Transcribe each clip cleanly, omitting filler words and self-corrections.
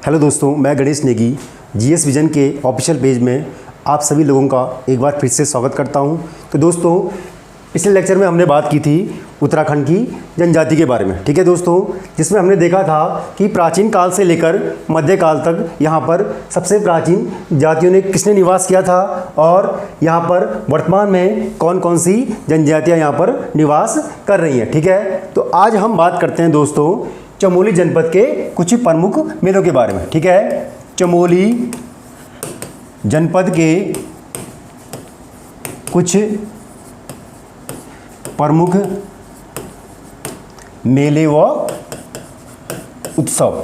Hello दोस्तों, मैं Ganesh Negi GS vision के ऑफिशियल पेज में आप सभी लोगों का एक बार फिर से स्वागत करता हूं। तो दोस्तों, पिछले लेक्चर में हमने बात की थी उत्तराखंड की जनजाति के बारे में, ठीक है दोस्तों, जिसमें हमने देखा था कि प्राचीन काल से लेकर मध्यकाल तक यहाँ पर सबसे प्राचीन जातियों ने किसने निवास किया था और यहाँ पर वर्तमान में कौन कौन सी जनजातियाँ यहाँ पर निवास कर रही हैं। ठीक है, तो आज हम बात करते हैं दोस्तों चमोली जनपद के कुछ प्रमुख मेलों के बारे में। ठीक है, चमोली जनपद के कुछ प्रमुख मेले व उत्सव।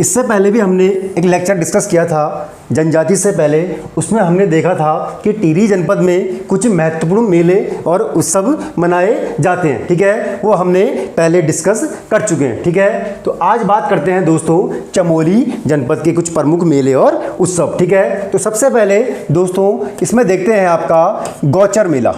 इससे पहले भी हमने एक लेक्चर डिस्कस किया था जनजाति से पहले, उसमें हमने देखा था कि टिहरी जनपद में कुछ महत्वपूर्ण मेले और उत्सव मनाए जाते हैं। ठीक है, वो हमने पहले डिस्कस कर चुके हैं। ठीक है, तो आज बात करते हैं दोस्तों चमोली जनपद के कुछ प्रमुख मेले और उत्सव। ठीक है, तो सबसे पहले दोस्तों इसमें देखते हैं आपका गौचर मेला।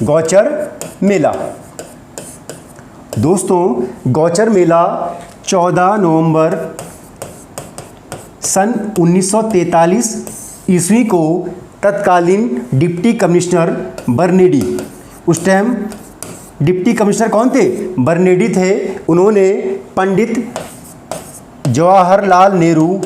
गौचर मेला दोस्तों, गौचर मेला 14 नवंबर सन 1943 ईस्वी को तत्कालीन डिप्टी कमिश्नर बर्नेडी, उस टाइम डिप्टी कमिश्नर कौन थे? बर्नेडी थे। उन्होंने पंडित जवाहरलाल नेहरू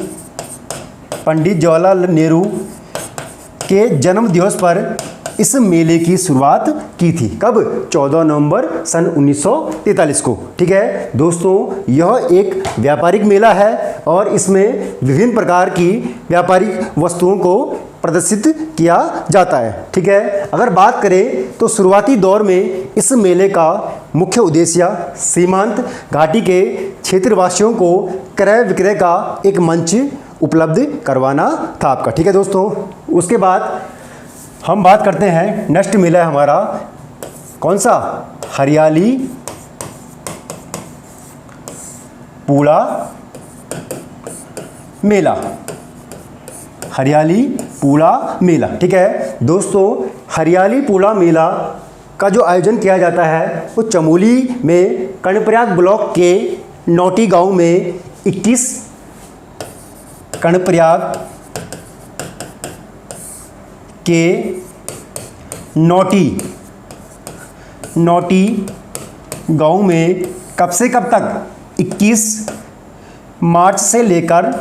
के जन्म दिवस पर इस मेले की शुरुआत की थी। कब? 14 नवंबर सन 1943 को। ठीक है दोस्तों, यह एक व्यापारिक मेला है और इसमें विभिन्न प्रकार की व्यापारिक वस्तुओं को प्रदर्शित किया जाता है। ठीक है, अगर बात करें तो शुरुआती दौर में इस मेले का मुख्य उद्देश्य सीमांत घाटी के क्षेत्रवासियों को क्रय विक्रय का एक मंच उपलब्ध करवाना था आपका। ठीक है दोस्तों, उसके बाद हम बात करते हैं नेक्स्ट मेला है हमारा कौन सा? हरियाली पूड़ा मेला। हरियाली पूड़ा मेला। ठीक है दोस्तों, हरियाली पूड़ा मेला का जो आयोजन किया जाता है वो चमोली में कर्णप्रयाग ब्लॉक के नौटी गांव में 21 कर्णप्रयाग के नौटी गांव में कब से कब तक? 21 मार्च से लेकर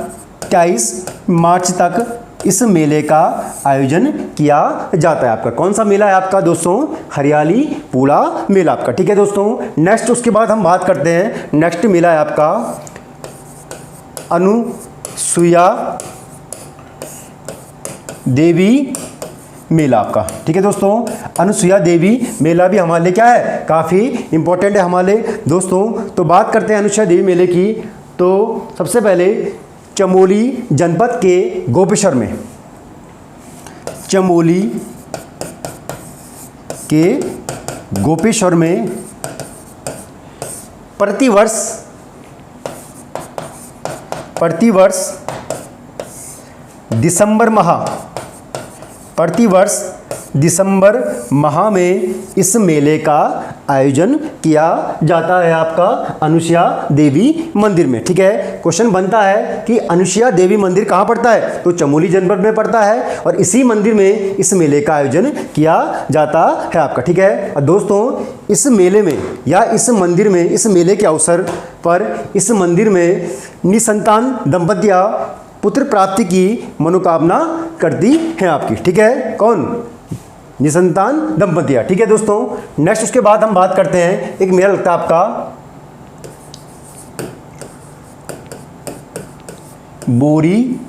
23 मार्च तक इस मेले का आयोजन किया जाता है। आपका कौन सा मेला है आपका दोस्तों? हरियाली पूड़ा मेला आपका। ठीक है दोस्तों, नेक्स्ट उसके बाद हम बात करते हैं नेक्स्ट मेला है आपका अनुसुईया देवी मेला आपका। ठीक है दोस्तों, अनुसुईया देवी मेला भी हमारे लिए क्या है? काफ़ी इंपॉर्टेंट है हमारे दोस्तों। तो बात करते हैं अनुसुईया देवी मेले की। तो सबसे पहले चमोली जनपद के गोपेश्वर में, चमोली के गोपेश्वर में प्रतिवर्ष दिसंबर माह में इस मेले का आयोजन किया जाता है आपका अनुसुईया देवी मंदिर में। ठीक है, क्वेश्चन बनता है कि अनुसुईया देवी मंदिर कहाँ पड़ता है? तो चमोली जनपद में पड़ता है और इसी मंदिर में इस मेले का आयोजन किया जाता है आपका। ठीक है, और दोस्तों इस मेले में या इस मंदिर में इस मेले के अवसर पर इस मंदिर में निसंतान दंपतियाँ पुत्र प्राप्ति की मनोकामना करती हैं आपकी। ठीक है, कौन? निसंतान दंपतियाँ। ठीक है दोस्तों, नेक्स्ट उसके बाद हम बात करते हैं एक मेला लगता है आपका बोरी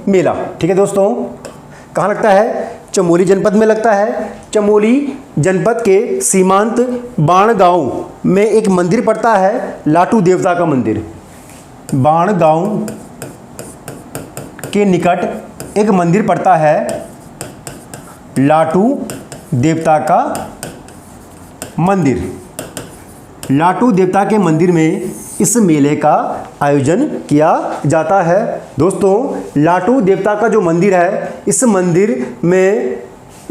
मेला। ठीक है दोस्तों, कहाँ लगता है? चमोली जनपद में लगता है। चमोली जनपद के सीमांत बाण गांव में एक मंदिर पड़ता है, लाटू देवता का मंदिर। बाण गांव के निकट एक मंदिर पड़ता है, लाटू देवता का मंदिर। लाटू देवता के मंदिर में इस मेले का आयोजन किया जाता है। दोस्तों लाटू देवता का जो मंदिर है, इस मंदिर में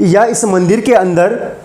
या इस मंदिर के अंदर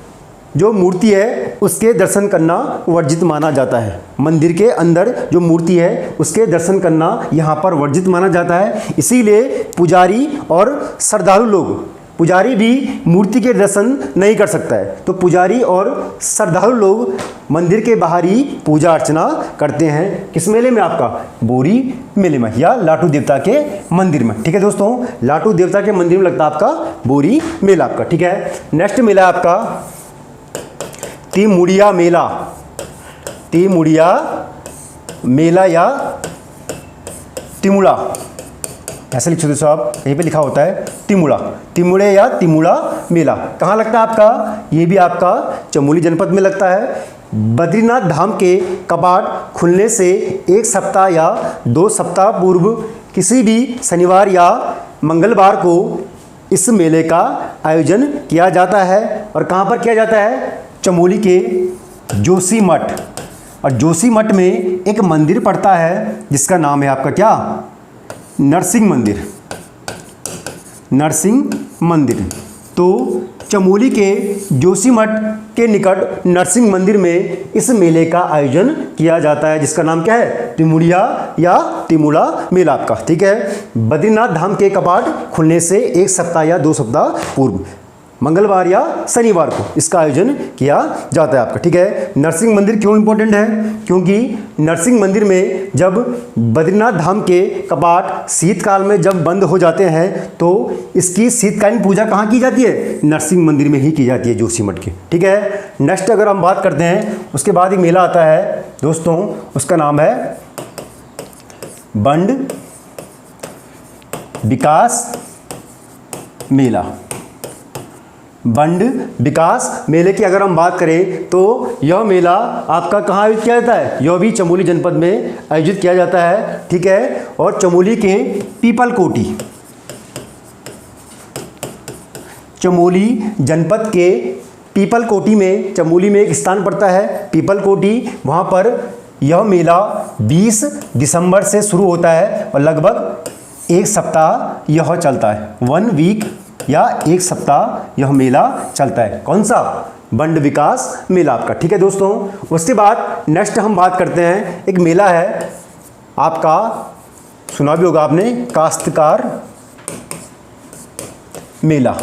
जो मूर्ति है उसके दर्शन करना वर्जित माना जाता है। मंदिर के अंदर जो मूर्ति है उसके दर्शन करना यहाँ पर वर्जित माना जाता है। इसीलिए पुजारी और श्रद्धालु लोग, पुजारी भी मूर्ति के दर्शन नहीं कर सकता है, तो पुजारी और श्रद्धालु लोग मंदिर के बाहर ही पूजा अर्चना करते हैं। किस मेले में? आपका बोरी मेले में या लाटू देवता के मंदिर में। ठीक है दोस्तों, लाटू देवता के मंदिर में लगता है आपका बोरी मेला आपका। ठीक है, नेक्स्ट मेला आपका तिमुड़िया मेला। तिमुड़िया मेला या तिमुड़ा, ऐसे लिख सकते हो आप, यहीं पे लिखा होता है तिमुड़ा, तिमुड़े या तिमुड़ा मेला। कहाँ लगता है आपका? ये भी आपका चमोली जनपद में लगता है। बद्रीनाथ धाम के कपाट खुलने से 1 सप्ताह या 2 सप्ताह पूर्व किसी भी शनिवार या मंगलवार को इस मेले का आयोजन किया जाता है। और कहाँ पर किया जाता है? चमोली के जोशी मठ। और जोशी मठ में एक मंदिर पड़ता है जिसका नाम है आपका क्या? नरसिंह मंदिर। नरसिंह मंदिर। तो चमोली के जोशी मठ के निकट नरसिंह मंदिर में इस मेले का आयोजन किया जाता है जिसका नाम क्या है? तिमुड़िया या तिमुड़ा मेला आपका। ठीक है, बद्रीनाथ धाम के कपाट खुलने से 1 सप्ताह या 2 सप्ताह पूर्व मंगलवार या शनिवार को इसका आयोजन किया जाता है आपका। ठीक है, नरसिंह मंदिर क्यों इंपॉर्टेंट है? क्योंकि नरसिंह मंदिर में जब बद्रीनाथ धाम के कपाट शीतकाल में जब बंद हो जाते हैं तो इसकी शीतकालीन पूजा कहाँ की जाती है? नरसिंह मंदिर में ही की जाती है, जोशी मठ के। ठीक है, नेक्स्ट अगर हम बात करते हैं, उसके बाद एक मेला आता है दोस्तों, उसका नाम है बंड विकास मेला। बंड विकास मेले की अगर हम बात करें तो यह मेला आपका कहाँ आयोजित किया जाता है? यह भी चमोली जनपद में आयोजित किया जाता है। ठीक है, और चमोली के पीपलकोटी, चमोली जनपद के पीपलकोटी में, चमोली में एक स्थान पड़ता है पीपलकोटी, वहाँ पर यह मेला 20 दिसंबर से शुरू होता है और लगभग 1 सप्ताह यह चलता है। 1 वीक या 1 सप्ताह यह मेला चलता है। कौन सा? बंड विकास मेला आपका। ठीक है दोस्तों, उसके बाद नेक्स्ट हम बात करते हैं, एक मेला है आपका, सुना भी होगा आपने, काश्तकार मेला।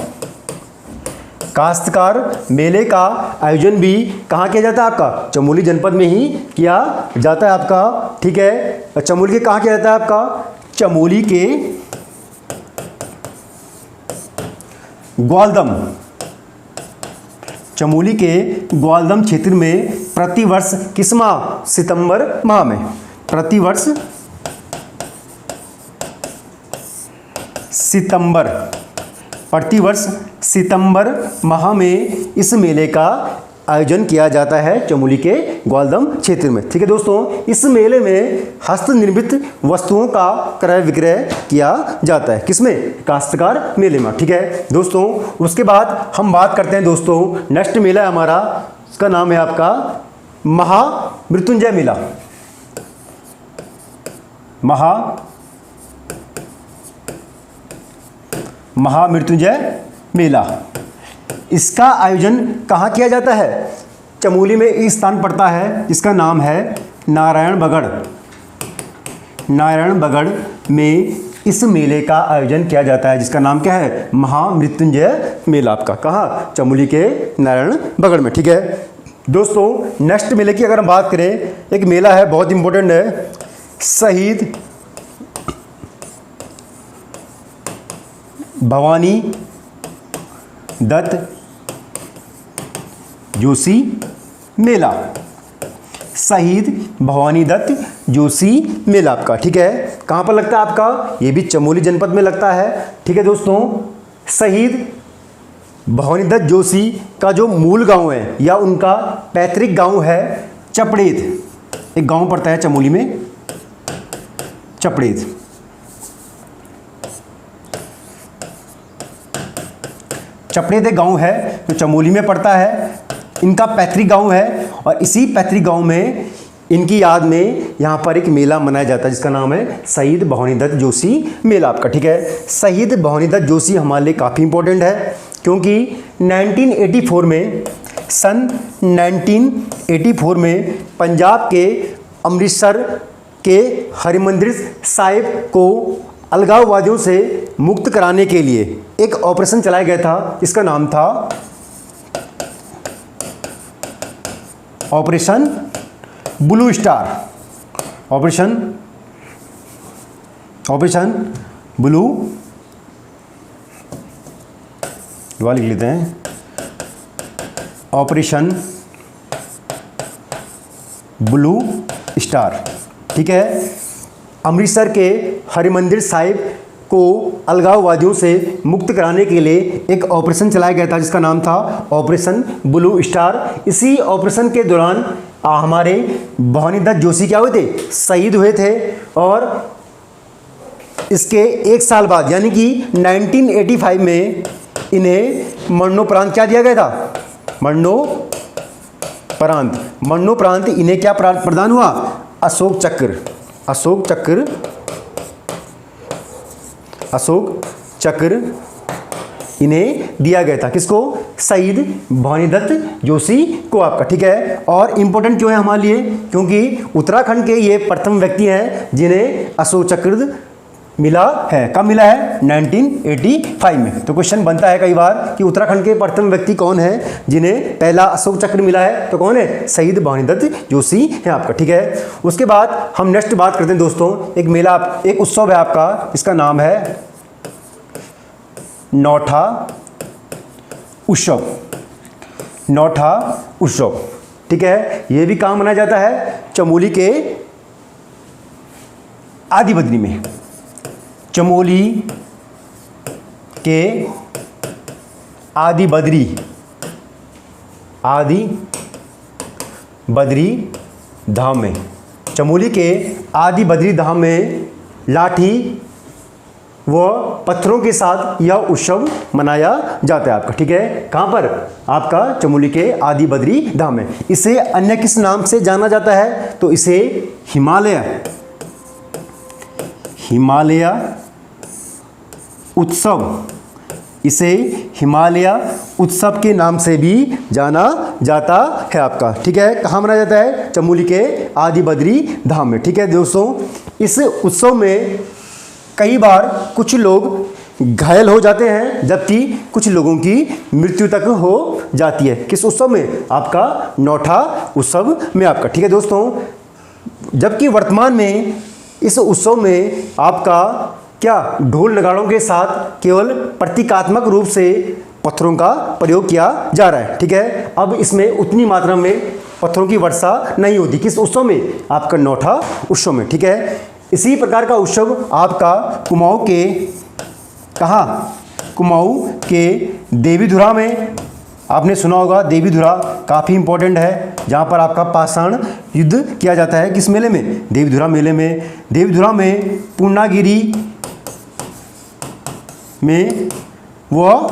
काश्तकार मेले का आयोजन भी कहाँ किया जाता है? आपका चमोली जनपद में ही किया जाता है आपका। ठीक है, चमोली के कहाँ किया जाता है? आपका चमोली के ग्वालदम, चमोली के ग्वालदम क्षेत्र में प्रतिवर्ष किस माह? सितंबर माह में। प्रतिवर्ष सितंबर, प्रतिवर्ष सितंबर माह में इस मेले का आयोजन किया जाता है चमोली के ग्वालदम क्षेत्र में। ठीक है दोस्तों, इस मेले में हस्त निर्मित वस्तुओं का क्रय विक्रय किया जाता है। किसमें? काश्तकार मेले में। ठीक है दोस्तों, उसके बाद हम बात करते हैं दोस्तों, नेक्स्ट मेला है हमारा, उसका नाम है आपका महामृत्युंजय मेला। महामृत्युंजय मेला, इसका आयोजन कहाँ किया जाता है? चमोली में एक स्थान पड़ता है जिसका नाम है नारायणबगड़। नारायणबगड़ में इस मेले का आयोजन किया जाता है जिसका नाम क्या है? महामृत्युंजय मेला आपका। कहाँ? चमोली के नारायणबगड़ में। ठीक है दोस्तों, नेक्स्ट मेले की अगर हम बात करें, एक मेला है बहुत इंपॉर्टेंट है, शहीद भवानी दत्त जोशी मेला। शहीद भवानी दत्त जोशी मेला आपका। ठीक है, कहाँ पर लगता है आपका? ये भी चमोली जनपद में लगता है। ठीक है दोस्तों, शहीद भवानी दत्त जोशी का जो मूल गांव है या उनका पैतृक गांव है चपड़ेद, एक गांव पड़ता है चमोली में, चपड़ेद। चपड़ेद एक गांव है जो चमोली में पड़ता है, इनका पैतृक गांव है और इसी पैतृक गांव में इनकी याद में यहाँ पर एक मेला मनाया जाता है जिसका नाम है शहीद भवानी दत्त जोशी मेला आपका। ठीक है, शहीद भवानी दत्त जोशी हमारे लिए काफ़ी इंपॉर्टेंट है क्योंकि 1984 में सन 1984 में पंजाब के अमृतसर के हरिमंदिर साहिब को अलगाववादियों से मुक्त कराने के लिए एक ऑपरेशन चलाया गया था। इसका नाम था operation blue star. Operation blue, दोबारा लिख लेते हैं, ऑपरेशन ब्लू स्टार। ठीक है, अमृतसर के हरिमंदिर साहिब को अलगाववादियों से मुक्त कराने के लिए एक ऑपरेशन चलाया गया था जिसका नाम था ऑपरेशन ब्लू स्टार। इसी ऑपरेशन के दौरान हमारे भवानीदत्त जोशी क्या हुए थे, शहीद हुए थे। और इसके एक साल बाद यानी कि 1985 में इन्हें मरणोपरांत क्या दिया गया था, मरणोपरांत इन्हें क्या प्रदान हुआ, अशोक चक्र इन्हें दिया गया था। किसको, शहीद भवानीदत्त जोशी को आपका। ठीक है, और इम्पोर्टेंट क्यों है हमारे लिए, क्योंकि उत्तराखंड के ये प्रथम व्यक्ति हैं जिन्हें अशोक चक्र मिला है। कब मिला है, 1985 में। तो क्वेश्चन बनता है कई बार कि उत्तराखंड के प्रथम व्यक्ति कौन है जिन्हें पहला अशोक चक्र मिला है, तो कौन है, शहीद भवानीदत्त जोशी है आपका। ठीक है, उसके बाद हम नेक्स्ट बात करते हैं दोस्तों, एक मेला, एक उत्सव है आपका, इसका नाम है नौठा उत्सव। ठीक है, यह भी कहाँ मनाया जाता है, चमोली के आदि बद्री में। चमोली के आदि बद्री धाम में, चमोली के आदि बद्री धाम में लाठी व पत्थरों के साथ यह उत्सव मनाया जाता है आपका। ठीक है, कहाँ पर, आपका चमोली के आदि बद्री धाम में। इसे अन्य किस नाम से जाना जाता है, तो इसे हिमालय उत्सव के नाम से भी जाना जाता है आपका। ठीक है, कहाँ मनाया जाता है, चमोली के आदि बद्री धाम में। ठीक है दोस्तों, इस उत्सव में कई बार कुछ लोग घायल हो जाते हैं जबकि कुछ लोगों की मृत्यु तक हो जाती है। किस उत्सव में, आपका नौठा उत्सव में आपका। ठीक है दोस्तों, जबकि वर्तमान में इस उत्सव में आपका क्या, ढोल नगाड़ों के साथ केवल प्रतीकात्मक रूप से पत्थरों का प्रयोग किया जा रहा है। ठीक है, अब इसमें उतनी मात्रा में पत्थरों की वर्षा नहीं होती। किस उत्सव में, आपका नौठा उत्सव में। ठीक है, इसी प्रकार का उत्सव आपका कुमाऊं के, कहाँ, कुमाऊं के देवीधुरा में, आपने सुना होगा देवीधुरा काफ़ी इंपॉर्टेंट है, जहाँ पर आपका पाषाण युद्ध किया जाता है। किस मेले में, देवीधुरा मेले में। देवीधुरा में पूर्णागिरी में वह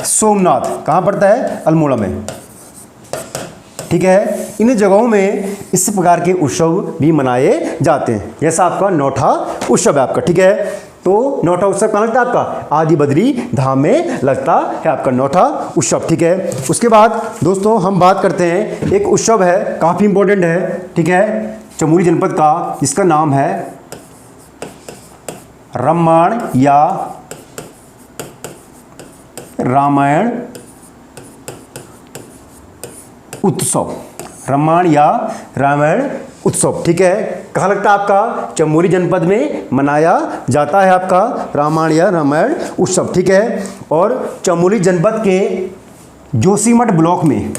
सोमनाथ कहाँ पड़ता है, अल्मोड़ा में। ठीक है, इन जगहों में इस प्रकार के उत्सव भी मनाए जाते हैं, जैसा आपका नौठा उत्सव है आपका। ठीक है, तो नौठा उत्सव कहाँ लगता है आपका, आदि बद्री धाम में लगता है आपका नौठा उत्सव। ठीक है, उसके बाद दोस्तों हम बात करते हैं, एक उत्सव है काफ़ी इंपॉर्टेंट है। ठीक है, चमोली जनपद का, जिसका नाम है रामायण या रामायण उत्सव। ठीक है, कहाँ लगता है आपका, चमोली जनपद में मनाया जाता है आपका रामायण या रामायण उत्सव। ठीक है, और चमोली जनपद के जोशीमठ ब्लॉक में,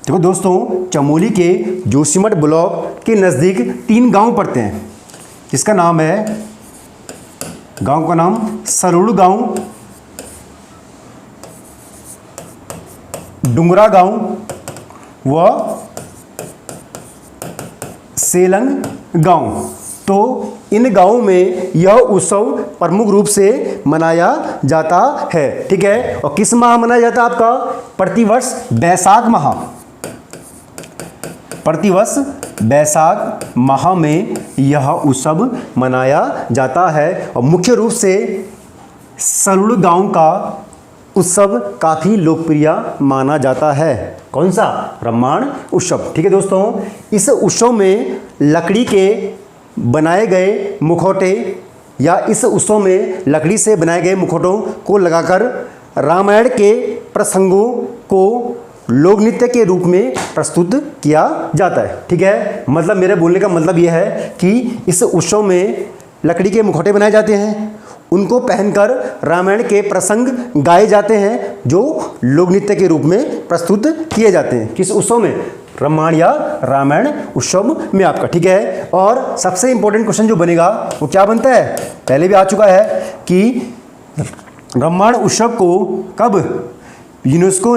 देखो दोस्तों, चमोली के जोशीमठ ब्लॉक के नज़दीक 3 गांव पड़ते हैं, जिसका नाम है, गांव का नाम सरुड़ गांव, डुंगरा गांव व सेलंग गांव। तो इन गांवों में यह उत्सव प्रमुख रूप से मनाया जाता है। ठीक है, और किस माह मनाया जाता है आपका, प्रतिवर्ष बैसाख माह में यह उत्सव मनाया जाता है। और मुख्य रूप से सरुड़ गांव का उत्सव काफ़ी लोकप्रिय माना जाता है। कौन सा? ब्रह्मांड उत्सव। ठीक है दोस्तों, इस उत्सव में लकड़ी के बनाए गए मुखौटे या इस उत्सव में लकड़ी से बनाए गए मुखौटों को लगाकर रामायण के प्रसंगों को लोक नृत्य के रूप में प्रस्तुत किया जाता है। ठीक है, मतलब मेरे बोलने का मतलब यह है कि इस उत्सव में लकड़ी के मुखौटे बनाए जाते हैं, उनको पहनकर रामायण के प्रसंग गाए जाते हैं जो लोक नृत्य के रूप में प्रस्तुत किए जाते हैं। किस उत्सव में? ब्रह्मांड या रामायण उत्सव में आपका। ठीक है, और सबसे इंपॉर्टेंट क्वेश्चन जो बनेगा वो क्या बनता है, पहले भी आ चुका है कि ब्रह्मांड उत्सव को कब यूनेस्को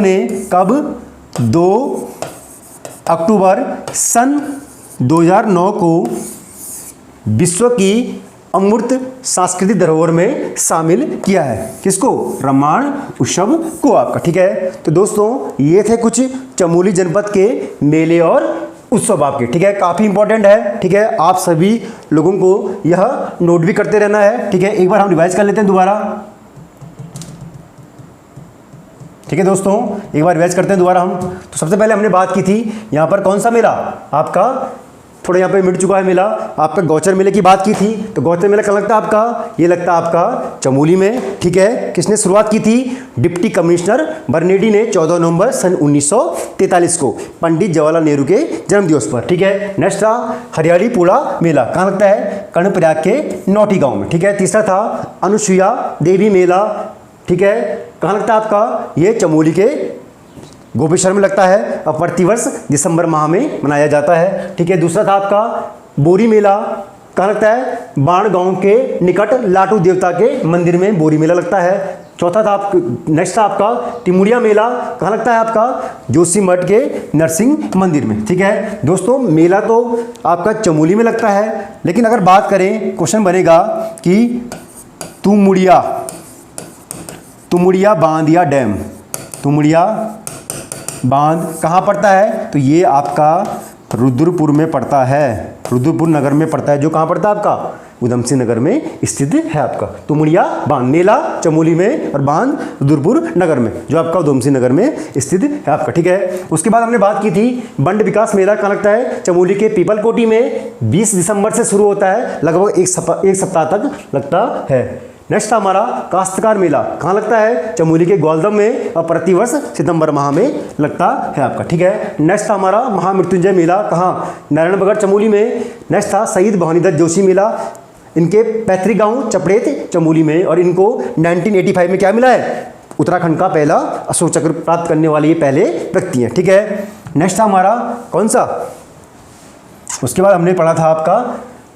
ने कब 2 अक्टूबर सन 2009 को विश्व की अमूर्त सांस्कृतिक धरोहर में शामिल किया है? किसको? ब्रह्मांड उत्सव को आपका। ठीक है, तो दोस्तों ये थे कुछ चमोली जनपद के मेले और उत्सव आपके। ठीक है, काफ़ी इंपॉर्टेंट है। ठीक है, आप सभी लोगों को यह नोट भी करते रहना है। ठीक है, एक बार हम रिवाइज कर लेते हैं दोबारा। ठीक है दोस्तों, एक बार रिवाइज करते हैं दोबारा हम। तो सबसे पहले हमने बात की थी यहाँ पर कौन सा मेला आपका, थोड़ा यहाँ पे मिट चुका है मेला, आपका गौचर मेले की बात की थी। तो गौचर मेला कहाँ लगता है आपका? ये लगता है आपका चमोली में। ठीक है, किसने शुरुआत की थी? डिप्टी कमिश्नर बर्नेडी ने 14 नवंबर सन 1943 को पंडित जवाहरलाल नेहरू के जन्मदिवस पर। ठीक है, नेक्स्ट था हरियाली पूड़ा मेला, कहाँ लगता है? कर्णप्रयाग के नौटी गाँव में। ठीक है, तीसरा था अनुसुईया देवी मेला। ठीक है, कहाँ लगता है आपका? ये चमोली के गोपेश्वर में लगता है और प्रतिवर्ष दिसंबर माह में मनाया जाता है। ठीक है, दूसरा था आपका बोरी मेला, कहाँ लगता है? बाण गांव के निकट लाटू देवता के मंदिर में बोरी मेला लगता है। चौथा था नेक्स्ट था आपका तिमुरिया मेला, कहाँ लगता है आपका? जोशीमठ के नरसिंह मंदिर में। ठीक है दोस्तों, मेला तो आपका चमोली में लगता है, लेकिन अगर बात करें, क्वेश्चन बनेगा कि तुमुड़िया बांध या डैम, तुमुड़िया बांध कहाँ पड़ता है? तो ये आपका रुद्रपुर में पड़ता है, रुद्रपुर नगर में पड़ता है। जो कहाँ पड़ता है आपका? उधमसिंह नगर में स्थित है आपका। तुमुड़िया बांध, मेला चमोली में और बांध रुद्रपुर नगर में, जो आपका उधमसिंह नगर में स्थित है आपका। ठीक है, उसके बाद हमने बात की थी बंड विकास मेला, कहाँ लगता है? चमोली के पीपल कोटी में 20 दिसंबर से शुरू होता है, लगभग एक सप्ताह तक लगता है। नेक्स्ट हमारा काश्तकार मेला, कहाँ लगता है? चमोली के ग्वालदम में और प्रतिवर्ष सितंबर माह में लगता है आपका। ठीक है, नेक्स्ट हमारा महामृत्युंजय मेला, कहाँ? नारायणबगड़ चमोली में। नेक्स्ट था शहीद भवानीदत्त जोशी मेला, इनके पैतृक गांव चपड़ेत चमोली में, और इनको 1985 में क्या मिला है? उत्तराखंड का पहला अशोक चक्र प्राप्त करने वाले ये पहले व्यक्ति हैं। ठीक है, नेक्स्ट था हमारा कौन सा? उसके बाद हमने पढ़ा था आपका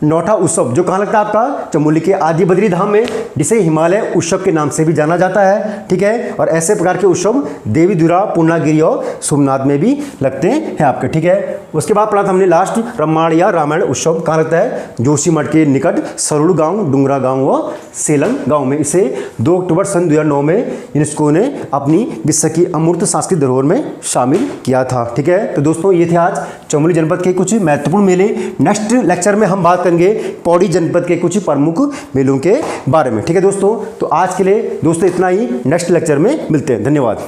नौठा उत्सव, जो कहाँ लगता है आपका? चमोली के आदि बद्री धाम में, जिसे हिमालय उत्सव के नाम से भी जाना जाता है। ठीक है, और ऐसे प्रकार के उत्सव देवीधुरा, पूर्णागिरी और सोमनाथ में भी लगते हैं आपके। ठीक है, उसके बाद पढ़ा था हमने लास्ट ब्रह्मांड या रामायण उत्सव, कहाँ लगता है? जोशीमठ के निकट सरुड़ गांव, डुंगरा गांव व सेलंग गांव में। इसे 2 अक्टूबर सन 2009 में यूनेस्को ने अपनी विश्व की अमूर्त सांस्कृतिक धरोहर में शामिल किया था। ठीक है, तो दोस्तों ये थे आज चमोली जनपद के कुछ महत्वपूर्ण मेले। नेक्स्ट लेक्चर में हम बात करेंगे पौड़ी जनपद के कुछ प्रमुख मेलों के बारे में। ठीक है दोस्तों, तो आज के लिए दोस्तों इतना ही, नेक्स्ट लेक्चर में मिलते हैं। धन्यवाद।